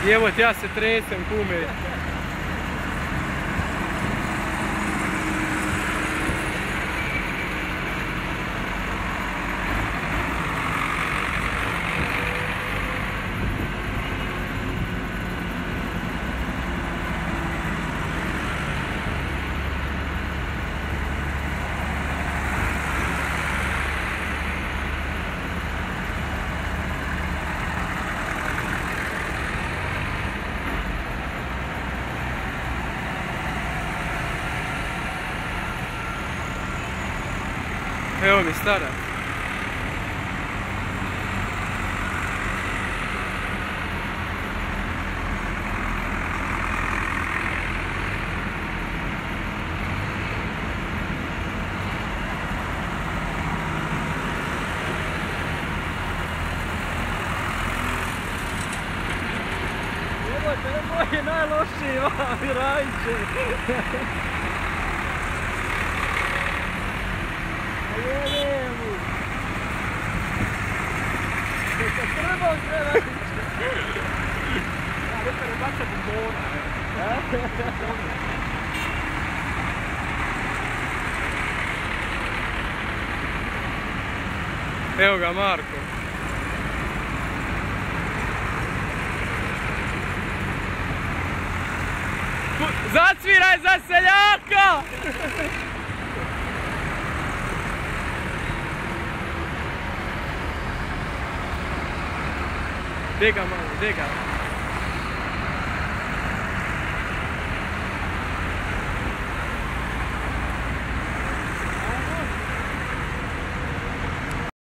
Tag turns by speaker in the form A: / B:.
A: I evo ti ja se tresem, kume. Evo mi stara.
B: Ovo je najlošiji vam, Rajče. Jemu! Neka srbom treba ići! Ja, neka ne baca bombona,
A: Evo ga Marko. Zacviraj za seljaka! Dega malo, dega.